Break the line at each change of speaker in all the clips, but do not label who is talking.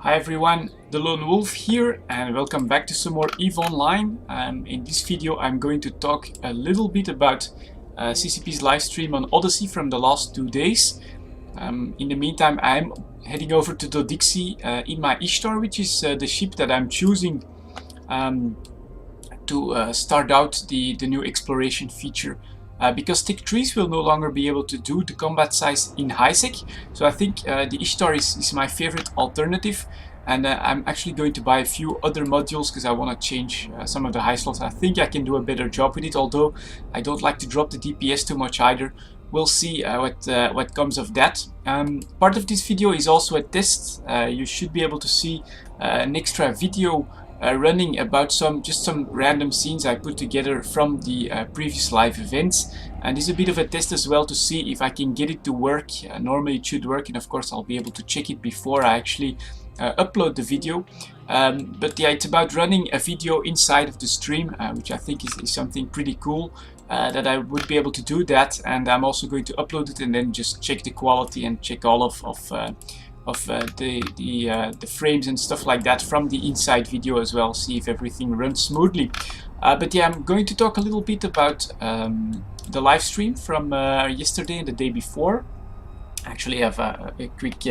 Hi everyone, the Lone Wolf here and welcome back to some more EVE Online. In this video I'm going to talk a little bit about CCP's live stream on Odyssey from the last 2 days. In the meantime I'm heading over to Dodixie in my Ishtar, which is the ship that I'm choosing to start out the new exploration feature. Because Tick 3s will no longer be able to do the combat size in high-sec, so I think the Ishtar is my favorite alternative, and I'm actually going to buy a few other modules because I want to change some of the high slots. I think I can do a better job with it, although I don't like to drop the DPS too much either. We'll see what comes of that. Part of this video is also a test. You should be able to see an extra video running about some random scenes I put together from the previous live events, and this is a bit of a test as well to see if I can get it to work. Normally it should work, and of course I'll be able to check it before I actually upload the video. But yeah, it's about running a video inside of the stream, which I think is something pretty cool, that I would be able to do that, and I'm also going to upload it and then just check the quality and check all of the frames and stuff like that from the inside video as well, see if everything runs smoothly. But yeah, I'm going to talk a little bit about the live stream from yesterday and the day before. Actually I have a quick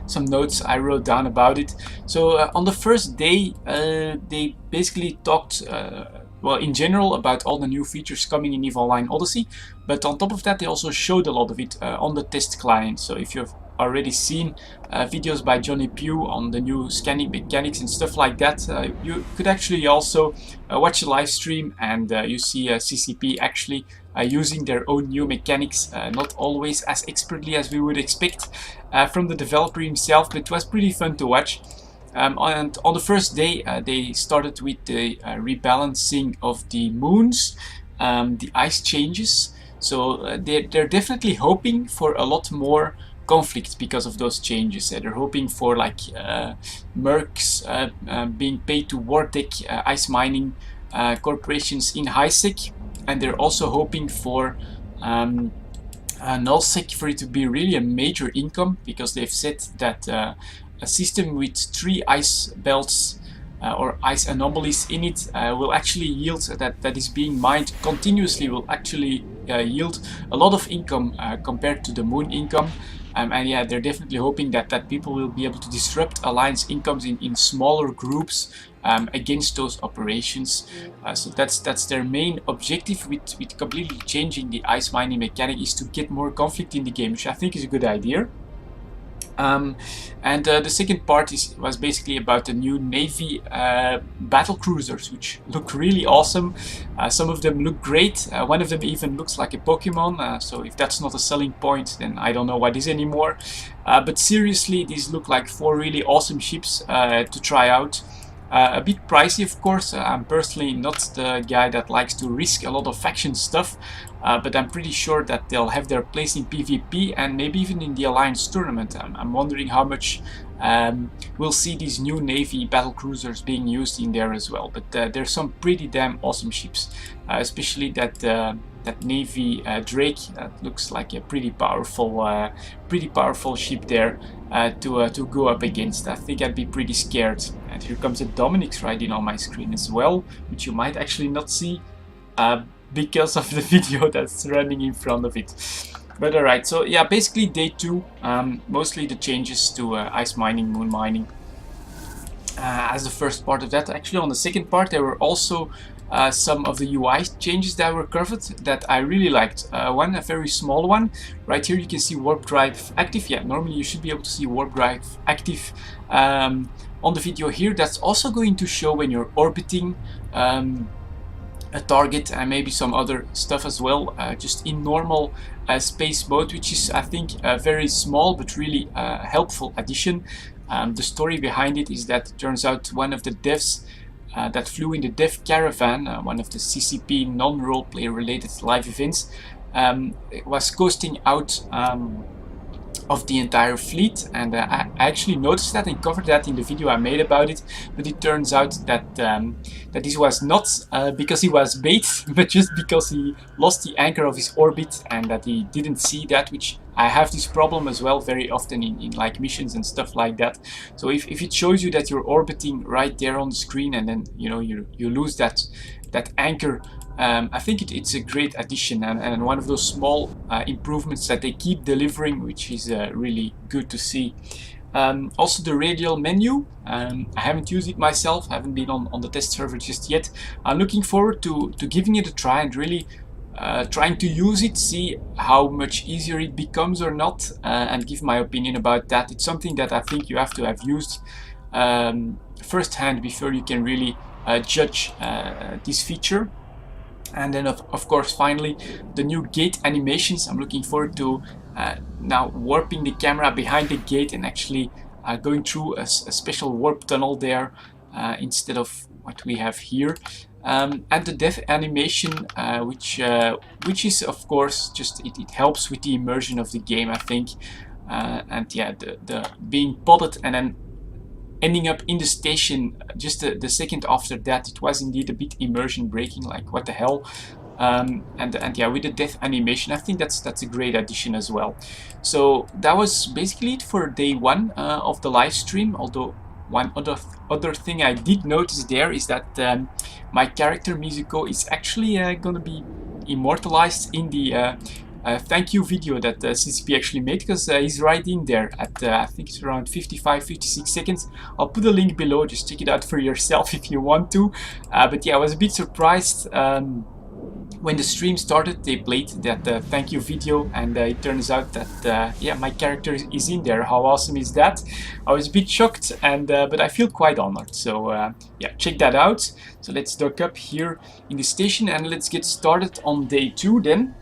some notes I wrote down about it. So on the first day they basically talked well, in general, about all the new features coming in EVE Online Odyssey, but on top of that they also showed a lot of it on the test client. So if you've already seen videos by Johnny Pugh on the new scanning mechanics and stuff like that, you could actually also watch a live stream and you see CCP actually using their own new mechanics, not always as expertly as we would expect from the developer himself, but it was pretty fun to watch. And on the first day they started with the rebalancing of the moons, the ice changes, so they're definitely hoping for a lot more conflict because of those changes. They're hoping for like mercs being paid to wartech ice mining corporations in high-sec, and they're also hoping for null-sec for it to be really a major income, because they've said that a system with 3 ice belts or ice anomalies in it will actually yield, that is being mined continuously, will actually yield a lot of income compared to the moon income. And yeah, they're definitely hoping that people will be able to disrupt Alliance incomes in smaller groups against those operations. So that's their main objective with completely changing the ice mining mechanic, is to get more conflict in the game, which I think is a good idea. And the second part was basically about the new Navy battle cruisers, which look really awesome. Some of them look great. One of them even looks like a Pokemon, so if that's not a selling point, then I don't know what is anymore. But seriously, these look like 4 really awesome ships to try out. A bit pricey, of course. I'm personally not the guy that likes to risk a lot of faction stuff, but I'm pretty sure that they'll have their place in PvP and maybe even in the Alliance tournament. I'm wondering how much we'll see these new Navy battle cruisers being used in there as well. But there's some pretty damn awesome ships, especially that Navy Drake. That looks like a pretty powerful ship there to go up against. I think I'd be pretty scared. And here comes a Dominic's riding on my screen as well, which you might actually not see because of the video that's running in front of it. But alright, so yeah, basically day 2, mostly the changes to ice mining, moon mining as the first part of that. Actually on the second part there were also some of the UI changes that were covered that I really liked. One, a very small one. Right here you can see warp drive active. Yeah, normally you should be able to see warp drive active on the video here. That's also going to show when you're orbiting a target and maybe some other stuff as well, just in normal space mode, which is, I think, a very small but really helpful addition. The story behind it is that it turns out one of the devs that flew in the Dev Caravan, one of the CCP non-roleplay related live events, was coasting out of the entire fleet, and I actually noticed that and covered that in the video I made about it, but it turns out that that this was not because he was bait, but just because he lost the anchor of his orbit and that he didn't see that, which I have this problem as well very often in like missions and stuff like that. So if it shows you that you're orbiting right there on the screen and then you lose that anchor, I think it's a great addition and one of those small improvements that they keep delivering, which is really good to see. Also the Radial Menu, I haven't used it myself, haven't been on the test server just yet. I'm looking forward to giving it a try and really trying to use it, see how much easier it becomes or not, and give my opinion about that. It's something that I think you have to have used firsthand before you can really judge this feature. And then of course finally the new gate animations. I'm looking forward to now warping the camera behind the gate and actually going through a special warp tunnel there instead of what we have here. And the death animation, which is of course just it helps with the immersion of the game, I think. And yeah, the being potted and then ending up in the station just the second after that, it was indeed a bit immersion breaking, like what the hell. And yeah, with the death animation, I think that's a great addition as well. So that was basically it for day one of the live stream. Although one other thing I did notice there is that my character Mizuko is actually going to be immortalized in the thank you video that CCP actually made, because he's right in there at I think it's around 55-56 seconds. I'll put a link below, just check it out for yourself if you want to. But yeah, I was a bit surprised when the stream started. They played that thank you video, and it turns out that yeah, my character is in there. How awesome is that? I was a bit shocked, and but I feel quite honored. So yeah, check that out. So let's dock up here in the station and let's get started on day 2 then.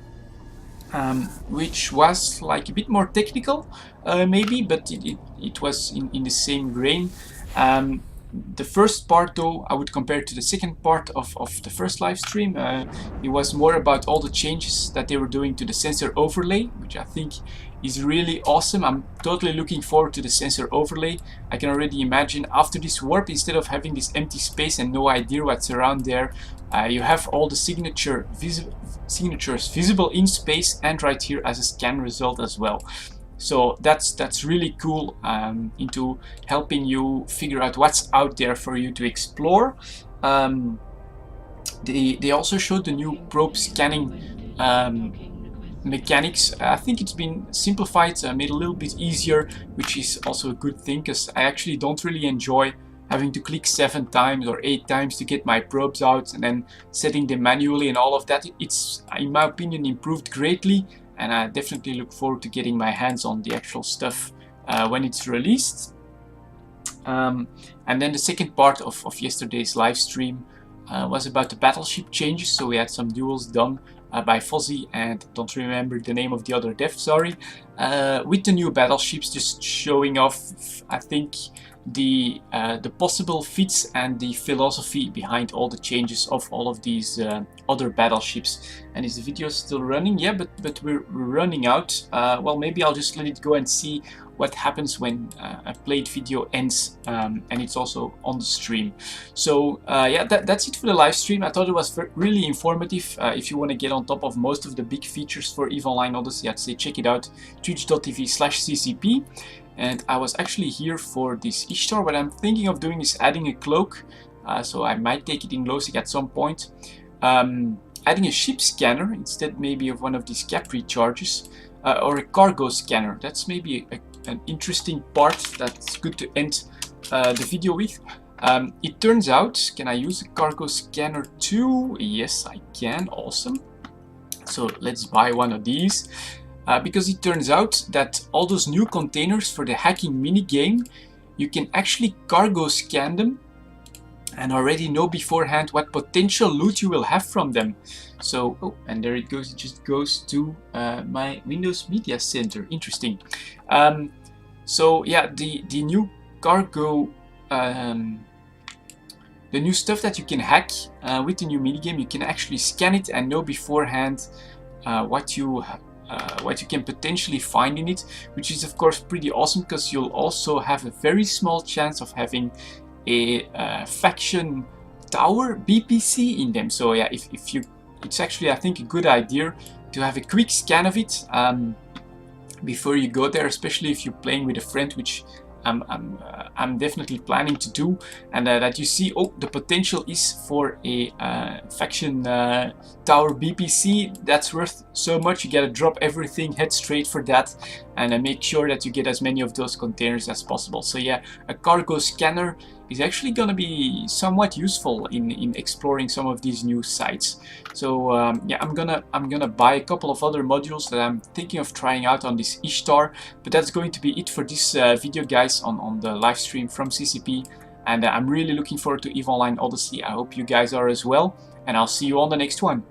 Which was like a bit more technical maybe, but it was in the same grain. The first part though, I would compare to the second part of the first live stream. It was more about all the changes that they were doing to the sensor overlay, which I think is really awesome. I'm totally looking forward to the sensor overlay. I can already imagine after this warp, instead of having this empty space and no idea what's around there, you have all the signatures visible in space and right here as a scan result as well. So that's really cool into helping you figure out what's out there for you to explore. They also showed the new probe scanning mechanics. I think it's been simplified, made a little bit easier, which is also a good thing, because I actually don't really enjoy having to click 7 times or 8 times to get my probes out and then setting them manually and all of that. It's, in my opinion, improved greatly, and I definitely look forward to getting my hands on the actual stuff when it's released. And then the second part of yesterday's live stream was about the battleship changes. So we had some duels done by Fozzy and don't remember the name of the other dev, sorry, with the new battleships, just showing off, I think, the possible fits and the philosophy behind all the changes of all of these other battleships. And is the video still running? Yeah, but we're running out. Well, maybe I'll just let it go and see what happens when a played video ends, and it's also on the stream. So yeah, that's it for the live stream. I thought it was really informative. If you want to get on top of most of the big features for EVE Online Odyssey, I'd say check it out, twitch.tv/ccp. And I was actually here for this Ishtar. What I'm thinking of doing is adding a cloak, so I might take it in Glowstick at some point. Adding a ship scanner instead maybe of one of these cap recharges, or a cargo scanner. That's maybe an interesting part that's good to end the video with. It turns out, can I use a cargo scanner too? Yes, I can. Awesome. So let's buy one of these. Because it turns out that all those new containers for the hacking minigame, you can actually cargo scan them and already know beforehand what potential loot you will have from them. So, oh, and there it goes, it just goes to my Windows Media Center. Interesting. So yeah, the new cargo, the new stuff that you can hack with the new minigame, you can actually scan it and know beforehand what you what you can potentially find in it, which is of course pretty awesome because you'll also have a very small chance of having a faction tower BPC in them. So yeah, if you, it's actually I think a good idea to have a quick scan of it before you go there, especially if you're playing with a friend, which I'm definitely planning to do, and that you see, oh, the potential is for a faction tower BPC. That's worth so much. You gotta drop everything, head straight for that, and make sure that you get as many of those containers as possible. So yeah, a cargo scanner is actually gonna be somewhat useful in exploring some of these new sites. So yeah, I'm gonna buy a couple of other modules that I'm thinking of trying out on this Ishtar. But that's going to be it for this video, guys, on the live stream from CCP. And I'm really looking forward to EVE Online Odyssey. I hope you guys are as well, and I'll see you on the next one.